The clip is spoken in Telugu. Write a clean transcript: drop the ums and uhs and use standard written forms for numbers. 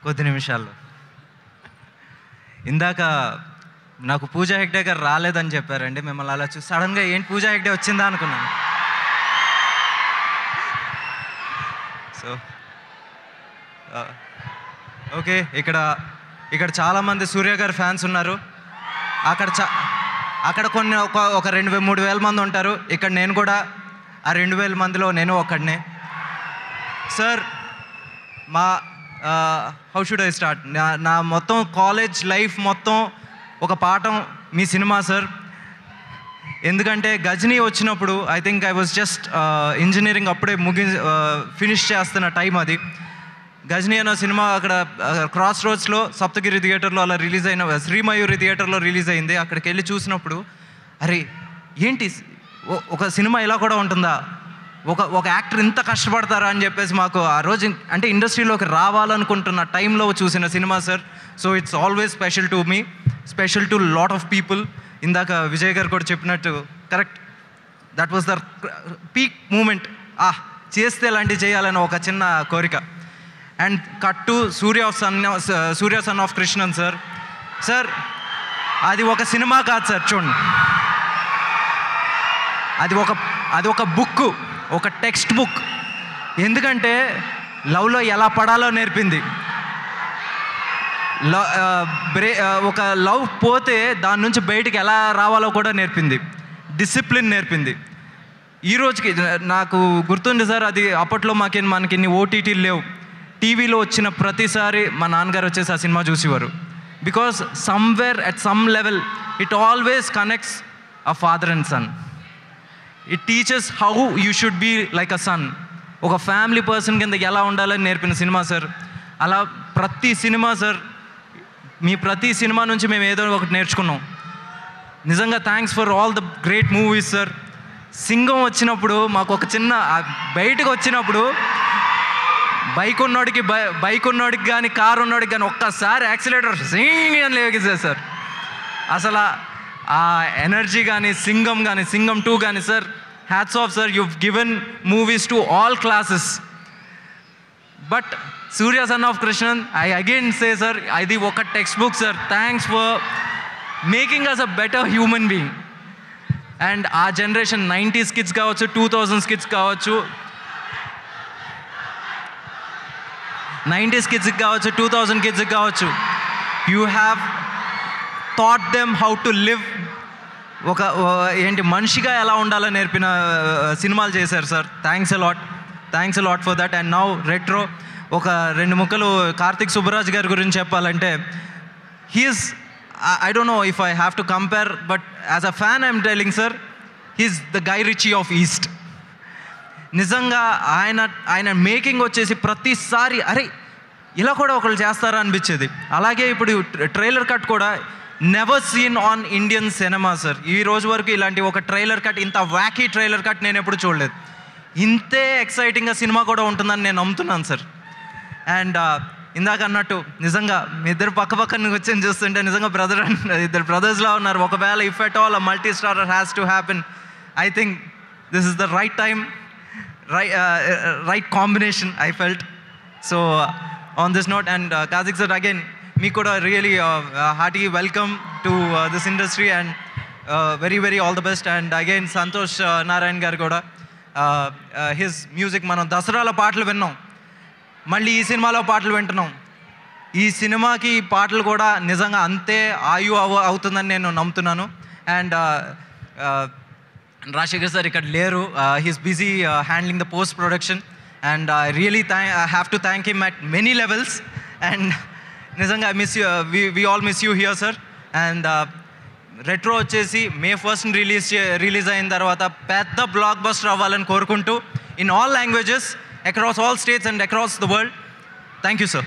కొద్ది నిమిషాల్లో. ఇందాక నాకు పూజా హెగ్డే గారు రాలేదని చెప్పారండి. మిమ్మల్ని అలా చూసి సడన్గా ఏంటి పూజా హెగ్డే వచ్చిందా అనుకున్నాను. సో ఓకే, ఇక్కడ చాలామంది సూర్య గారి ఫ్యాన్స్ ఉన్నారు. అక్కడ కొన్ని ఒక 2,000-3,000 మంది ఉంటారు. ఇక్కడ నేను కూడా ఆ 2,000 మందిలో నేను ఒకడినే. సార్, మా హౌ షుడ్ ఐ స్టార్ట్? నా మొత్తం కాలేజ్ లైఫ్ మొత్తం ఒక పాఠం మీ సినిమా సార్. ఎందుకంటే గజనీ వచ్చినప్పుడు I think I was just engineering అప్పుడే ఫినిష్ చేస్తున్న టైం అది. గజనీ అన్న సినిమా అక్కడ క్రాస్ రోడ్స్లో సప్తగిరి థియేటర్లో అలా రిలీజ్ అయిన, శ్రీమయూరి థియేటర్లో రిలీజ్ అయింది. అక్కడికి వెళ్ళి చూసినప్పుడు అరే ఏంటి ఒక సినిమా ఇలా కూడా ఉంటుందా, ఒక యాక్టర్ ఇంత కష్టపడతారా అని చెప్పేసి మాకు ఆ రోజు అంటే ఇండస్ట్రీలోకి రావాలనుకుంటున్న టైంలో చూసిన cinema sir. So it's always special to me, special to lot of people. ఇందాక విజయ్ గారు కూడా చెప్పినట్టు correct, that was the peak moment. చేస్తే ఇలాంటివి చేయాలని ఒక చిన్న కోరిక. And cut to Surya son of Krishnan sir. Sir అది ఒక సినిమా కాదు సార్, చూడండి, అది ఒక బుక్, ఒక టెక్స్ట్ బుక్. ఎందుకంటే లవ్లో ఎలా పడాలో నేర్పింది. ఒక లవ్ పోతే దాని నుంచి బయటికి ఎలా రావాలో కూడా నేర్పింది. డిసిప్లిన్ నేర్పింది. ఈ రోజుకి నాకు గుర్తుంది సార్, అది అప్పట్లో మనకి ఇన్ని ఓటీటీలు లేవు. టీవీలో వచ్చిన ప్రతిసారి మా నాన్నగారు వచ్చేసి ఆ సినిమా చూసేవారు. Because somewhere at some level it always connects a father and son. It teachers how you should be like a son. ఒక ఫ్యామిలీ పర్సన్ కింద ఎలా ఉండాలని నేర్పిన సినిమా సార్. అలా ప్రతి సినిమా సార్, మీ ప్రతి సినిమా నుంచి మేము ఏదో ఒకటి నేర్చుకున్నాం. నిజంగా thanks for all the great movies sir. Singam వచ్చినప్పుడు మాకు ఒక చిన్న బయటకు వచ్చినప్పుడు బైక్ ఉన్నోడికి కానీ కారు ఉన్నోడికి కానీ ఒక్కసారి యాక్సిలేటర్ సింగ్ అని లేగేసారు సార్. అసలు ఆ ఎనర్జీ కానీ సింగం 2 కానీ sir, hats off sir. you've given movies to all classes. But Surya Son of Krishnan, I again say sir, అది ఒక text book sir. Thanks for making us a better human being. And ఆ జనరేషన్ 90s కిడ్స్ కావచ్చు, 2000s కిడ్స్ కావచ్చు, 90s కిడ్స్కి కావచ్చు, 2000 కిడ్స్కి కావచ్చు, you have thought them how to live. మనిషిగా ఎలా ఉండాలో నేర్పిన సినిమాలు చేశారు sir. Thanks a lot for that. And now retro ఒక 2 ముక్కలు కార్తిక్ సుబ్బరాజ్ గారి గురించి చెప్పాలంటే, he's, I don't know if I have to compare, but as a fan I'm telling sir, he's the Guy Ritchie of East. నిజంగా ఆయన మేకింగ్ వచ్చేసి ప్రతిసారి అరే ఇలా కూడా ఒకళ్ళు చేస్తారా అనిపించేది. అలాగే ఇప్పుడు ట్రైలర్ కట్ కూడా never seen on Indian cinema sir. ఈ రోజు వరకు ఇలాంటి ఒక ట్రైలర్ కట్, ఇంత వ్యాకీ ట్రైలర్ కట్ నేను ఎప్పుడు చూడలేదు. ఇంతే ఎక్సైటింగ్గా సినిమా కూడా ఉంటుందని నేను నమ్ముతున్నాను సార్. అండ్ ఇందాక అన్నట్టు నిజంగా మీ ఇద్దరు పక్కన వచ్చి చూస్తుంటే నిజంగా ఇద్దరు బ్రదర్స్లా ఉన్నారు. ఒకవేళ if at all multi starrer has to happen, I think this is the right time, right combination I felt. So on this note, and Karthik sir again మీకు కూడా really hearty welcome to this industry and very all the best. And again Santosh Narayan గారు కూడా హిస్ మ్యూజిక్, మనం దసరాలో పాటలు విన్నాం, మళ్ళీ ఈ సినిమాలో పాటలు వింటున్నాం. ఈ సినిమాకి పాటలు కూడా నిజంగా అంతే అవుతుందని నేను నమ్ముతున్నాను. అండ్ రాజశేఖర్ సార్ ఇక్కడ లేరు, he's busy handling the post production, and I really have to thank him at many levels. And నిజంగా we all miss you here sir. And Retro వచ్చేసి May 1st రిలీజ్ అయిన తర్వాత పెద్ద బ్లాక్ బస్టర్ అవ్వాలని కోరుకుంటూ, in all languages, across all states and across the world. Thank you, sir.